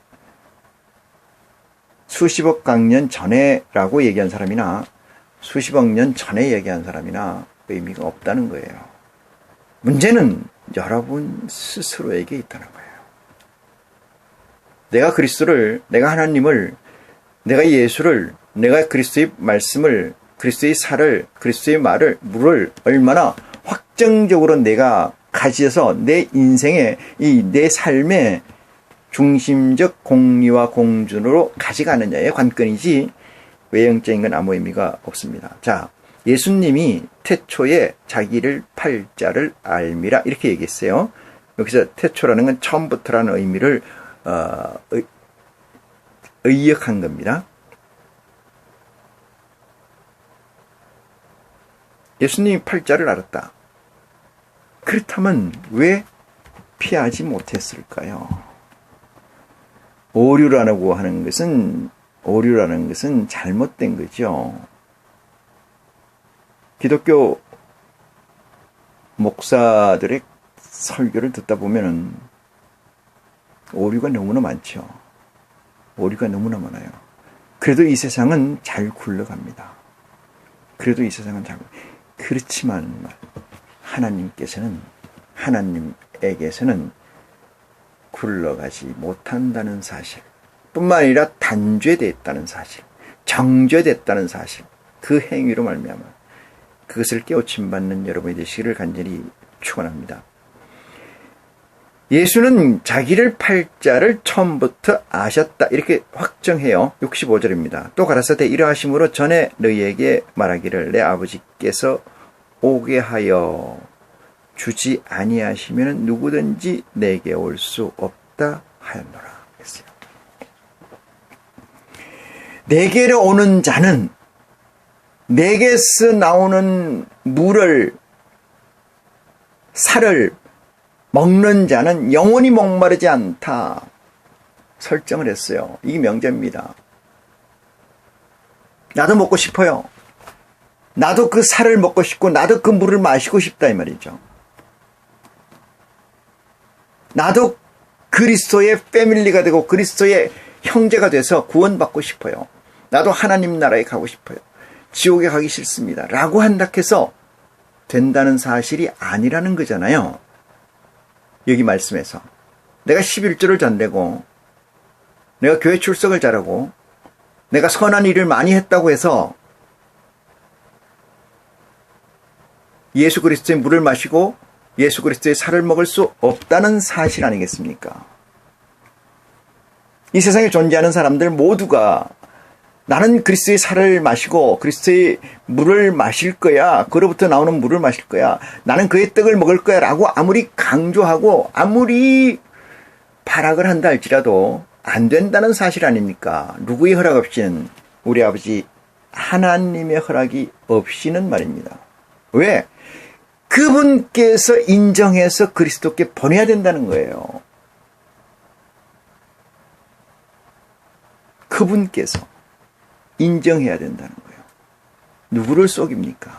수십억 강년 전에라고 얘기한 사람이나 수십억 년 전에 얘기한 사람이나 의미가 없다는 거예요. 문제는 여러분 스스로에게 있다는 거예요. 내가 그리스도를, 내가 하나님을, 내가 예수를, 내가 그리스도의 말씀을, 그리스도의 살을, 그리스도의 말을, 물을 얼마나 확정적으로 내가 가져서 내 인생에, 내 삶의 중심적 공리와 공준으로 가져가느냐의 관건이지 외형적인 건 아무 의미가 없습니다. 자, 예수님이 태초에 자기를 팔 자를 알미라 이렇게 얘기했어요. 여기서 태초라는 건 처음부터라는 의미를 의역한 겁니다. 예수님이 팔 자를 알았다. 그렇다면 왜 피하지 못했을까요? 오류라고 하는 것은 잘못된 거죠. 기독교 목사들의 설교를 듣다 보면은 오류가 너무나 많죠. 오류가 너무나 많아요. 그래도 이 세상은 잘 굴러갑니다. 그렇지만 하나님에게서는 굴러가지 못한다는 사실, 뿐만 아니라 단죄됐다는 사실, 정죄됐다는 사실, 그 행위로 말미암아 그것을 깨우침 받는 여러분이 되시기를 간절히 축원합니다. 예수는 자기를 팔 자를 처음부터 아셨다 이렇게 확정해요. 65절입니다. 또 가라사대 이러하심으로 전에 너희에게 말하기를 내 아버지께서 오게 하여 주지 아니하시면 누구든지 내게 올 수 없다 하였노라 했어요. 내게로 오는 자는, 내게서 나오는 물을, 살을 먹는 자는 영원히 목마르지 않다 설정을 했어요. 이게 명제입니다. 나도 먹고 싶어요. 나도 그 살을 먹고 싶고 나도 그 물을 마시고 싶다 이 말이죠. 나도 그리스도의 패밀리가 되고 그리스도의 형제가 돼서 구원받고 싶어요. 나도 하나님 나라에 가고 싶어요. 지옥에 가기 싫습니다. 라고 한다 해서 된다는 사실이 아니라는 거잖아요. 여기 말씀에서 내가 11조를 잘 내고 내가 교회 출석을 잘하고 내가 선한 일을 많이 했다고 해서 예수 그리스도의 물을 마시고 예수 그리스도의 살을 먹을 수 없다는 사실 아니겠습니까? 이 세상에 존재하는 사람들 모두가 나는 그리스도의 살을 마시고 그리스도의 물을 마실 거야. 그로부터 나오는 물을 마실 거야. 나는 그의 떡을 먹을 거야 라고 아무리 강조하고 아무리 발악을 한다 할지라도 안 된다는 사실 아닙니까? 누구의 허락 없이는, 우리 아버지 하나님의 허락이 없이는 말입니다. 왜? 그분께서 인정해서 그리스도께 보내야 된다는 거예요. 그분께서 인정해야 된다는 거예요. 누구를 속입니까?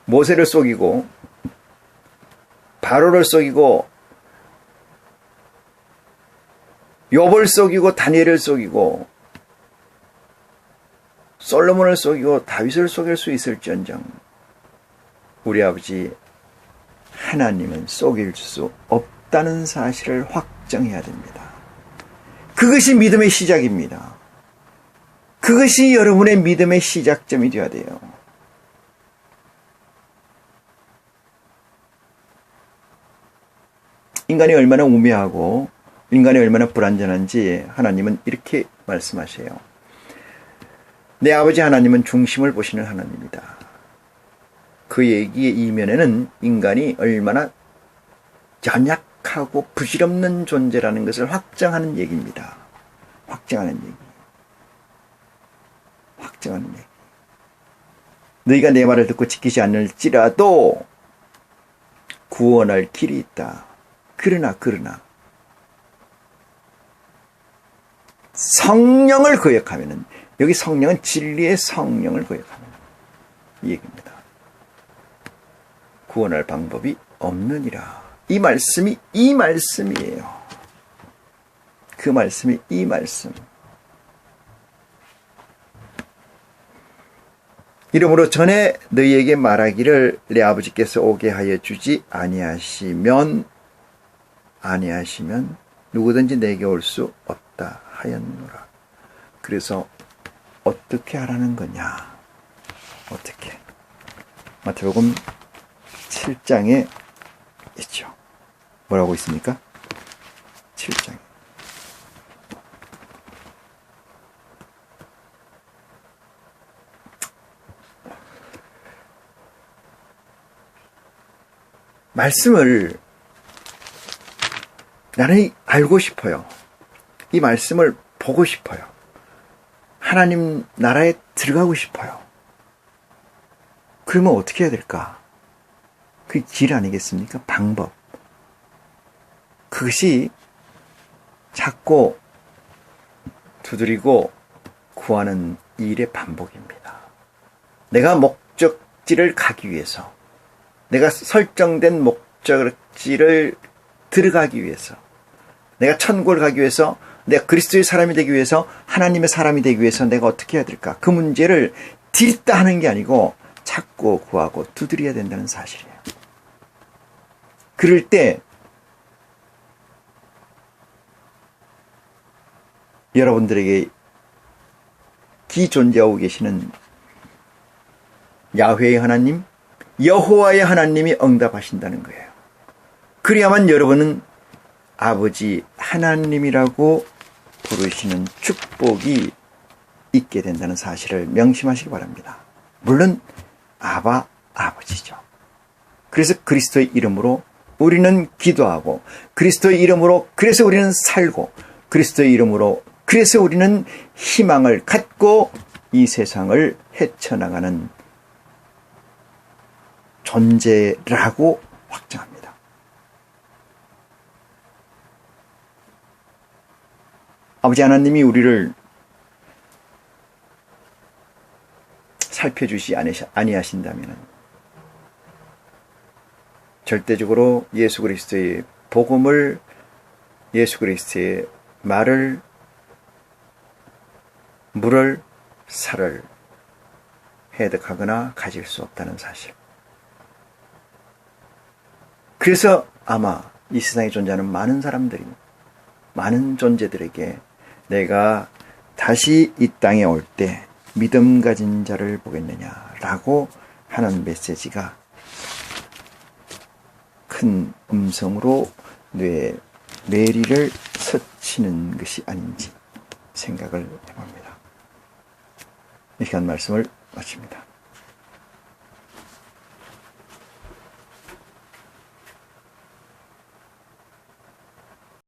모세를 속이고 바로를 속이고 욥을 속이고 다니엘을 속이고 솔로몬을 속이고 다윗을 속일 수 있을지언정 우리 아버지 하나님은 속일 수 없다는 사실을 확정해야 됩니다. 그것이 믿음의 시작입니다. 그것이 여러분의 믿음의 시작점이 되어야 돼요. 인간이 얼마나 우매하고 인간이 얼마나 불완전한지 하나님은 이렇게 말씀하세요. 내 아버지 하나님은 중심을 보시는 하나님이다. 그 얘기의 이면에는 인간이 얼마나 연약하고 부질없는 존재라는 것을 확정하는 얘기입니다. 확정하는 얘기. 확정하는 얘기. 너희가 내 말을 듣고 지키지 않을지라도 구원할 길이 있다. 그러나 성령을 거역하면은, 여기 성령은 진리의 성령을 거역하면 이 얘기입니다. 구원할 방법이 없느니라. 이 말씀이에요. 그 말씀이 이 말씀. 이러므로 전에 너희에게 말하기를 내 아버지께서 오게 하여 주지 아니하시면 누구든지 내게 올 수 없다 하였노라. 그래서 어떻게 하라는 거냐? 어떻게? 마태복음 7장에 있죠. 뭐라고 있습니까? 7장에. 말씀을 나는 알고 싶어요. 이 말씀을 보고 싶어요. 하나님 나라에 들어가고 싶어요. 그러면 어떻게 해야 될까? 그 길 아니겠습니까? 방법. 그것이 찾고 두드리고 구하는 일의 반복입니다. 내가 목적지를 가기 위해서, 내가 설정된 목적지를 들어가기 위해서, 내가 천국을 가기 위해서, 내가 그리스도의 사람이 되기 위해서, 하나님의 사람이 되기 위해서 내가 어떻게 해야 될까? 그 문제를 딜다 하는 게 아니고 찾고 구하고 두드려야 된다는 사실이에요. 그럴 때 여러분들에게 기존재하고 계시는 야훼의 하나님, 여호와의 하나님이 응답하신다는 거예요. 그래야만 여러분은 아버지 하나님이라고 부르시는 축복이 있게 된다는 사실을 명심하시기 바랍니다. 물론 아버지죠. 그래서 그리스도의 이름으로 우리는 기도하고, 그리스도의 이름으로 그래서 우리는 살고, 그리스도의 이름으로 그래서 우리는 희망을 갖고 이 세상을 헤쳐나가는 존재라고 확정합니다. 아버지 하나님이 우리를 살펴주시 아니하신다면 절대적으로 예수 그리스도의 복음을, 예수 그리스도의 말을, 물을, 살을 해득하거나 가질 수 없다는 사실. 그래서 아마 이 세상에 존재하는 많은 사람들이, 많은 존재들에게 내가 다시 이 땅에 올 때 믿음 가진 자를 보겠느냐라고 하는 메시지가 큰 음성으로 뇌리를 스치는 것이 아닌지 생각을 해봅니다. 이 시간 말씀을 마칩니다.